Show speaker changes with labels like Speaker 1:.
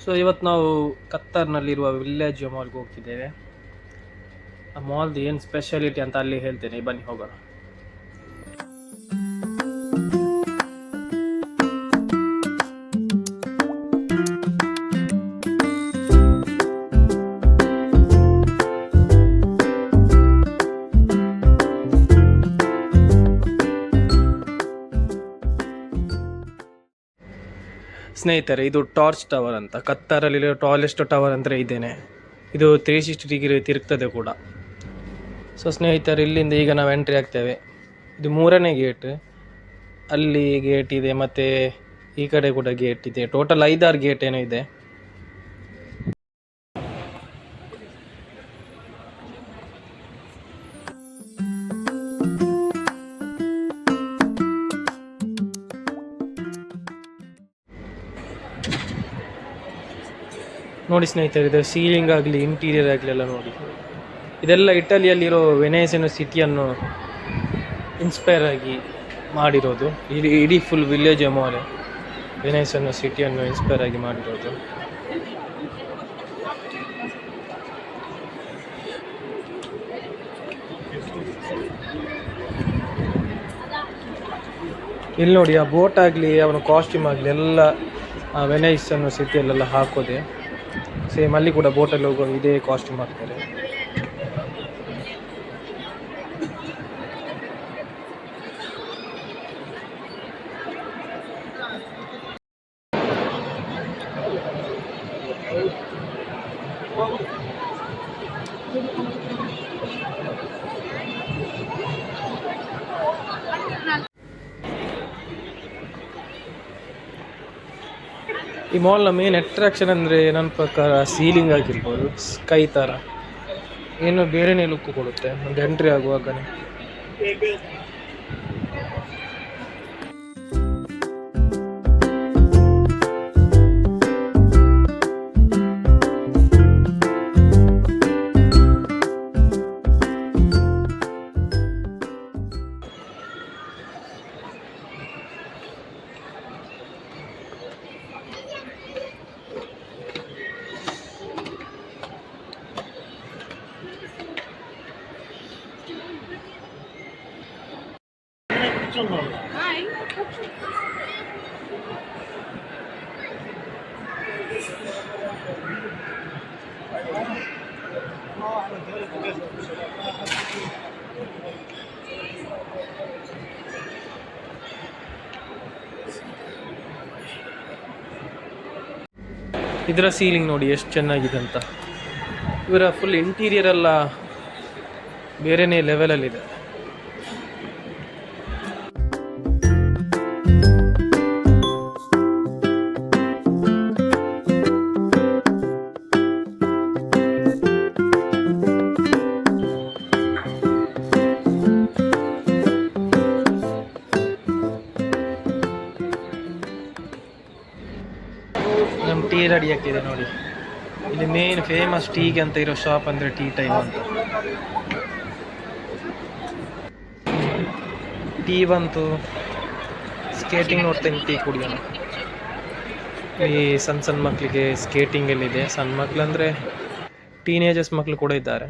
Speaker 1: So ಇವತ್ತು ನಾವು ಕತ್ತರ್ನಲ್ಲಿರುವ village ಮಾಲ್ಗೆ ಹೋಗ್ತಿದ್ದೇವೆ. ಆ ಮಾಲ್ದು ಏನು ಸ್ಪೆಷಾಲಿಟಿ ಅಂತ ಅಲ್ಲಿ ಹೇಳ್ತೇನೆ, ಬನ್ನಿ ಹೋಗೋಣ. ಸ್ನೇಹಿತರೆ, ಇದು ಟಾರ್ಚ್ ಟವರ್ ಅಂತ, ಕತ್ತಾರಲ್ಲಿರೋ ಟಾಲೆಸ್ಟ್ ಟವರ್ ಅಂದರೆ ಇದೇನೆ. ಇದು 360 ಡಿಗ್ರಿ ತಿರುಗ್ತದೆ ಕೂಡ. ಸೊ ಸ್ನೇಹಿತರೆ, ಇಲ್ಲಿಂದ ಈಗ ನಾವು ಎಂಟ್ರಿ ಆಗ್ತೇವೆ. ಇದು 3ನೇ ಗೇಟ್. ಅಲ್ಲಿ ಗೇಟ್ ಇದೆ, ಮತ್ತು ಈ ಕಡೆ ಕೂಡ ಗೇಟ್ ಇದೆ. ಟೋಟಲ್ 5-6 ಗೇಟ್ ಏನೋ ಇದೆ. ನೋಡಿ ಸ್ನೇಹಿತರೆ, ಇದು ಸೀಲಿಂಗ್ ಆಗಲಿ ಇಂಟೀರಿಯರ್ ಆಗಲಿ ಎಲ್ಲ ನೋಡಿ. ಇದೆಲ್ಲ ಇಟಲಿಯಲ್ಲಿರೋ ವೆನೈಸ್ ಅನ್ನೋ ಸಿಟಿಯನ್ನು ಇನ್ಸ್ಪೈರ್ ಆಗಿ ಮಾಡಿರೋದು. ಇಡೀ ಫುಲ್ ವಿಲೇಜ್ ಮಾಲ್ ವೆನೈಸ್ ಅನ್ನೋ ಸಿಟಿಯನ್ನು ಇನ್ಸ್ಪೈರ್ ಆಗಿ ಮಾಡಿರೋದು. ಇಲ್ಲಿ ನೋಡಿ, ಆ ಬೋಟ್ ಆಗಲಿ ಅವನ ಕಾಸ್ಟ್ಯೂಮ್ ಆಗಲಿ ಎಲ್ಲ ವೆನೈಸ್ ಅನ್ನೋ ಸಿಟಿಯಲ್ಲೆಲ್ಲ ಹಾಕೋದೆ. ಸೇಮ್ ಅಲ್ಲಿ ಕೂಡ ಬೋಟಲ್ಲಿ ಹೋಗೋ ಇದೇ ಕಾಸ್ಟ್ಯೂಮ್ ಹಾಕ್ತಾರೆ. ಈ ಮಾಲ್ನ ಮೇನ್ ಅಟ್ರಾಕ್ಷನ್ ಅಂದರೆ ನನ್ನ ಪ್ರಕಾರ ಸೀಲಿಂಗ್ ಆಗಿರ್ಬೋದು, ಸ್ಕೈ ಥರ ಏನು ಬೇರೆನೇ ಲುಕ್ ಕೊಡುತ್ತೆ ಒಂದು ಎಂಟ್ರಿ ಆಗುವಾಗನೇ. ಇದರ ಸೀಲಿಂಗ್ ನೋಡಿ ಎಷ್ಟು ಚೆನ್ನಾಗಿದೆ ಅಂತ. ಇವರ ಫುಲ್ ಇಂಟೀರಿಯರ್ ಎಲ್ಲ ಬೇರೆನೇ ಲೆವೆಲಲ್ಲಿದೆ. ನಮ್ಮ ಟೀ ರೆಡಿ ಆಗ್ತಿದೆ ನೋಡಿ. ಇಲ್ಲಿ ಮೇನ್ ಫೇಮಸ್ ಟೀಗೆ ಅಂತ ಇರೋ ಶಾಪ್ ಅಂದರೆ ಟೀ ಟೈಮ್ ಅಂತ. ಟೀ ಬಂತು, ಸ್ಕೇಟಿಂಗ್ ನೋಡ್ತೇನೆ, ಟೀ ಕುಡಿಯೋಣ. ಈ ಸಣ್ಣ ಮಕ್ಕಳಿಗೆ ಸ್ಕೇಟಿಂಗ್ ಎಲ್ಲಿದೆ. ಸಣ್ಣ ಮಕ್ಕಳು ಅಂದರೆ ಟೀನೇಜರ್ಸ್ ಮಕ್ಕಳು ಕೂಡ ಇದ್ದಾರೆ.